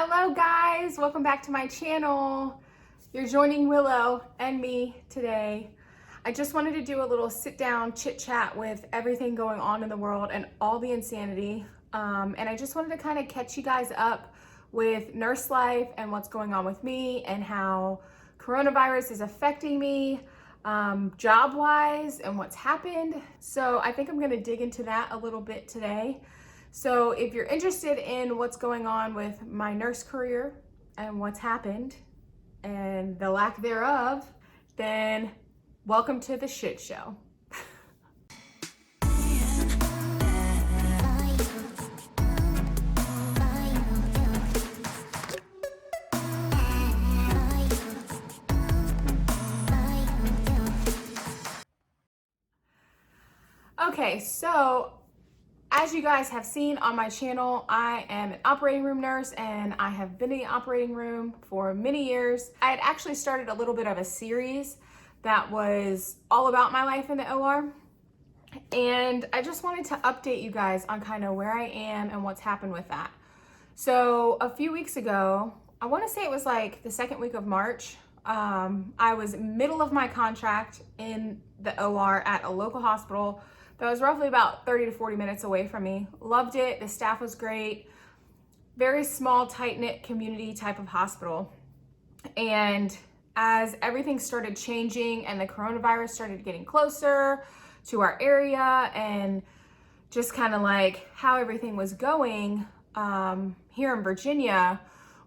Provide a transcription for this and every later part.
Hello guys, welcome back to my channel. You're joining Willow and me today. I just wanted to do a little sit down chit chat with everything going on in the world and all the insanity. And I just wanted to kind of catch you guys up with nurse life and what's going on with me and how coronavirus is affecting me job wise and what's happened. So I think I'm going to dig into that a little bit today. So if you're interested in what's going on with my nurse career and what's happened and the lack thereof, then welcome to the shit show. Okay, so as you guys have seen on my channel, I am an operating room nurse and I have been in the operating room for many years. I had actually started a little bit of a series that was all about my life in the OR. And I just wanted to update you guys on kind of where I am and what's happened with that. So a few weeks ago, I want to say it was like the second week of March, I was middle of my contract in the OR at a local hospital that was roughly about 30 to 40 minutes away from me. Loved it. The staff was great. Very small, tight-knit community type of hospital. And as everything started changing and the coronavirus started getting closer to our area and just kind of like how everything was going here in Virginia,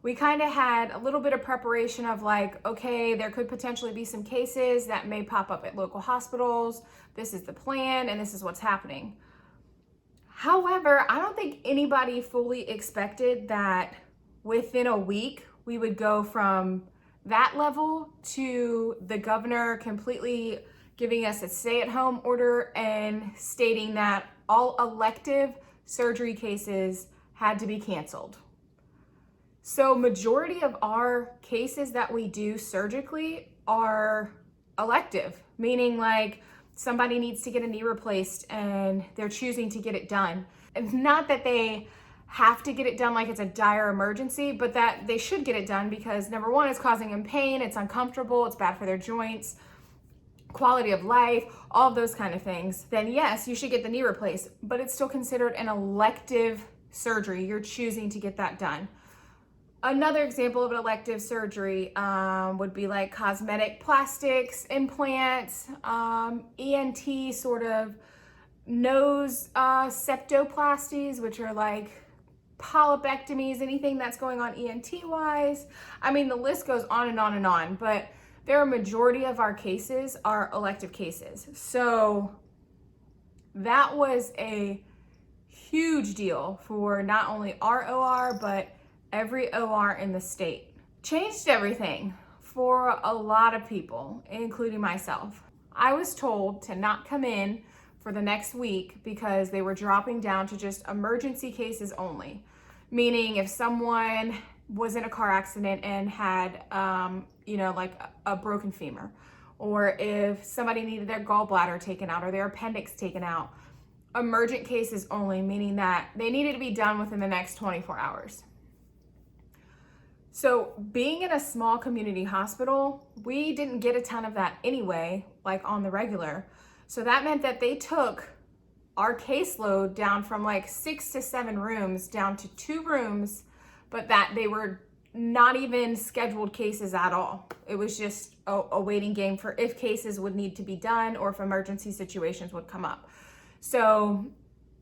we kind of had a little bit of preparation of like, okay, there could potentially be some cases that may pop up at local hospitals. This is the plan and this is what's happening. However, I don't think anybody fully expected that within a week we would go from that level to the governor completely giving us a stay-at-home order and stating that all elective surgery cases had to be canceled. So majority of our cases that we do surgically are elective, meaning like somebody needs to get a knee replaced and they're choosing to get it done. It's not that they have to get it done like it's a dire emergency, but that they should get it done because number one, it's causing them pain, it's uncomfortable, it's bad for their joints, quality of life, all of those kind of things. Then yes, you should get the knee replaced, but it's still considered an elective surgery. You're choosing to get that done. Another example of an elective surgery would be like cosmetic plastics, implants, ENT sort of nose septoplasties, which are like polypectomies, anything that's going on ENT wise. I mean, the list goes on and on and on, but there are a majority of our cases are elective cases. So that was a huge deal for not only our OR, but every OR in the state. Changed everything for a lot of people, including myself. I was told to not come in for the next week because they were dropping down to just emergency cases only. Meaning if someone was in a car accident and had, like a broken femur, or if somebody needed their gallbladder taken out or their appendix taken out, emergent cases only, meaning that they needed to be done within the next 24 hours. So being in a small community hospital, we didn't get a ton of that anyway, like on the regular. So that meant that they took our caseload down from like 6 to 7 rooms down to 2 rooms, but that they were not even scheduled cases at all. It was just a waiting game for if cases would need to be done or if emergency situations would come up. So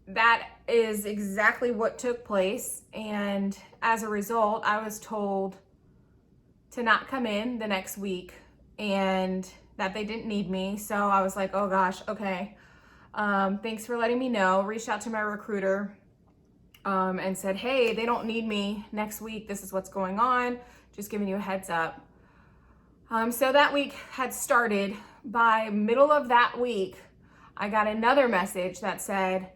that is exactly what took place. And as a result, I was told to not come in the next week and that they didn't need me. So I was like, oh gosh, okay. Thanks for letting me know. Reached out to my recruiter and said, hey, they don't need me next week. This is what's going on. Just giving you a heads up. So that week had started. By middle of that week, I got another message that said,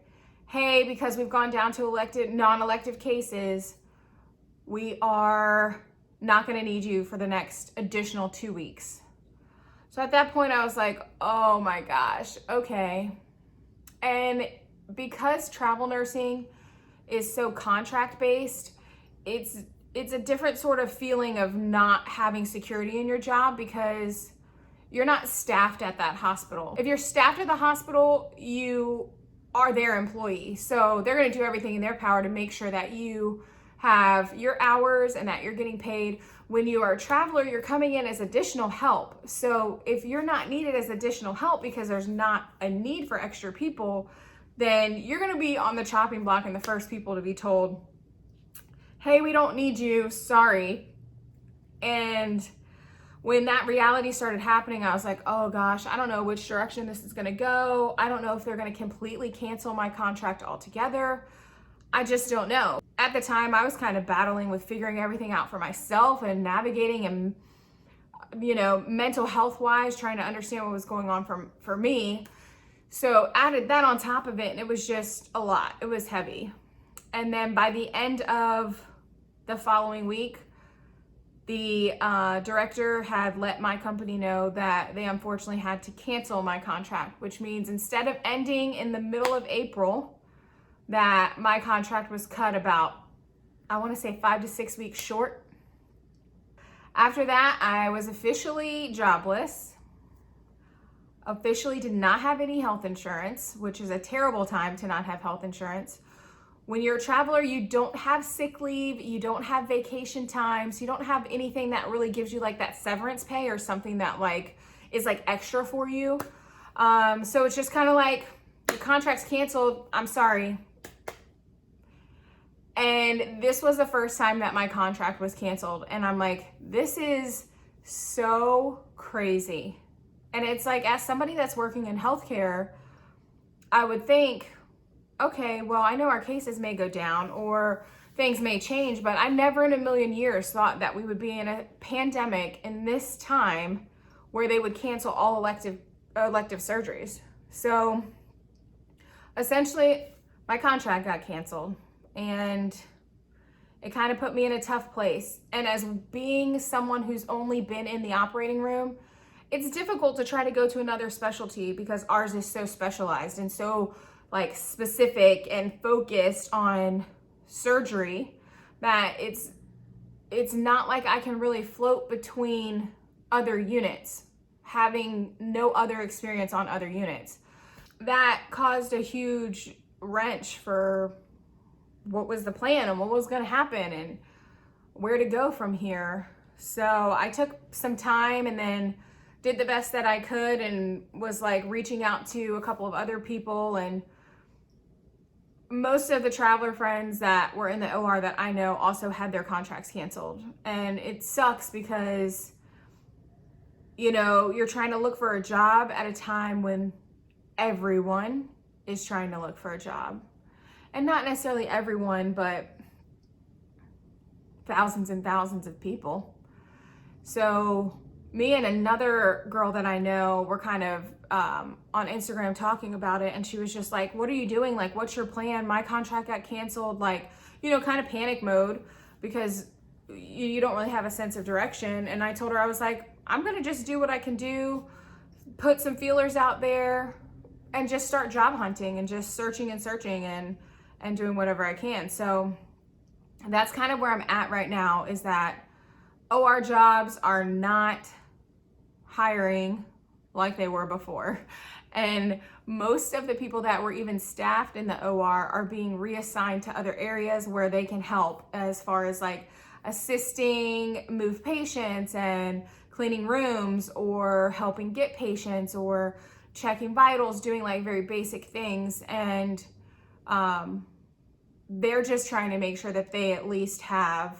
hey, because we've gone down to non-elective cases, we are not going to need you for the next additional 2 weeks. So at that point I was like, oh my gosh, okay. And because travel nursing is so contract based, it's it's a different sort of feeling of not having security in your job because you're not staffed at that hospital. If you're staffed at the hospital, you are their employee. So they're going to do everything in their power to make sure that you have your hours and that you're getting paid. When you are a traveler, you're coming in as additional help. So if you're not needed as additional help because there's not a need for extra people, then you're going to be on the chopping block and the first people to be told, hey, we don't need you, sorry. And when that reality started happening, I was like, oh gosh, I don't know which direction this is gonna go. I don't know if they're gonna completely cancel my contract altogether. I just don't know. At the time, I was kind of battling with figuring everything out for myself and navigating and, mental health wise, trying to understand what was going on for me. So added that on top of it, and it was just a lot. It was heavy. And then by the end of the following week, the director had let my company know that they unfortunately had to cancel my contract, which means instead of ending in the middle of April, that my contract was cut about, I want to say 5 to 6 weeks short. After that, I was officially jobless, officially did not have any health insurance, which is a terrible time to not have health insurance. When you're a traveler, you don't have sick leave, you don't have vacation times, you don't have anything that really gives you like that severance pay or something that like is like extra for you. So it's just kind of like the contract's canceled, I'm sorry. And this was the first time that my contract was canceled. And I'm like, this is so crazy. And it's like, as somebody that's working in healthcare, I would think, okay, well, I know our cases may go down or things may change, but I never in a million years thought that we would be in a pandemic in this time where they would cancel all elective surgeries. So essentially, my contract got canceled and it kind of put me in a tough place. And as being someone who's only been in the operating room, it's difficult to try to go to another specialty because ours is so specialized and so like specific and focused on surgery that it's not like I can really float between other units, having no other experience on other units. That caused a huge wrench for what was the plan and what was going to happen and where to go from here. So I took some time and then did the best that I could and was like reaching out to a couple of other people, and most of the traveler friends that were in the OR that I know also had their contracts canceled. And it sucks because, you're trying to look for a job at a time when everyone is trying to look for a job. And not necessarily everyone, but thousands and thousands of people. So me and another girl that I know were kind of on Instagram talking about it, and she was just like, what are you doing? Like, what's your plan? My contract got canceled, like, kind of panic mode because you don't really have a sense of direction. And I told her, I was like, I'm gonna just do what I can do, put some feelers out there and just start job hunting and just searching and doing whatever I can. So that's kind of where I'm at right now, is that OR jobs are not hiring like they were before. And most of the people that were even staffed in the OR are being reassigned to other areas where they can help, as far as like assisting move patients and cleaning rooms or helping get patients or checking vitals, doing like very basic things. And they're just trying to make sure that they at least have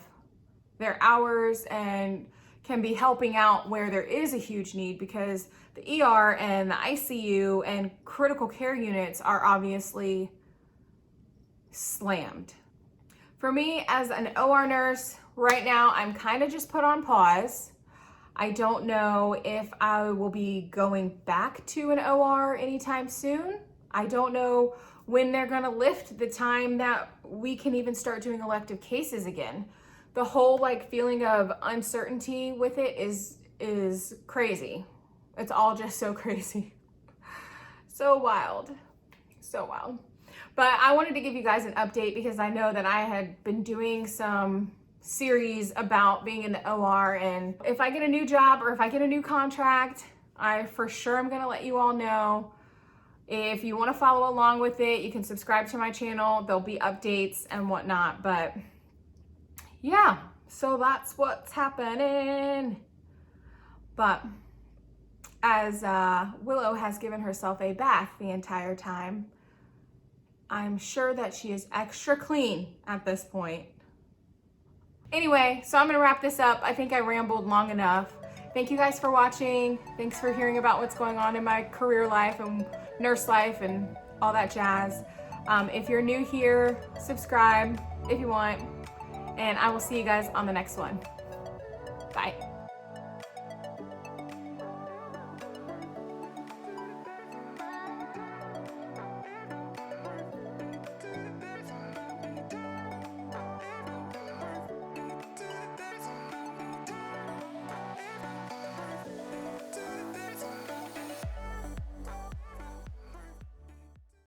their hours and can be helping out where there is a huge need, because the ER and the ICU and critical care units are obviously slammed. For me as an OR nurse, right now I'm kind of just put on pause. I don't know if I will be going back to an OR anytime soon. I don't know when they're gonna lift the time that we can even start doing elective cases again. The whole like feeling of uncertainty with it is crazy. It's all just so crazy. So wild. So wild. But I wanted to give you guys an update because I know that I had been doing some series about being in the OR, and if I get a new job or if I get a new contract, I for sure am gonna let you all know. If you want to follow along with it, you can subscribe to my channel. There'll be updates and whatnot, but yeah, so that's what's happening. But as Willow has given herself a bath the entire time, I'm sure that she is extra clean at this point. Anyway, so I'm gonna wrap this up. I think I rambled long enough. Thank you guys for watching. Thanks for hearing about what's going on in my career life and nurse life and all that jazz. If you're new here, subscribe if you want, and I will see you guys on the next one. Bye.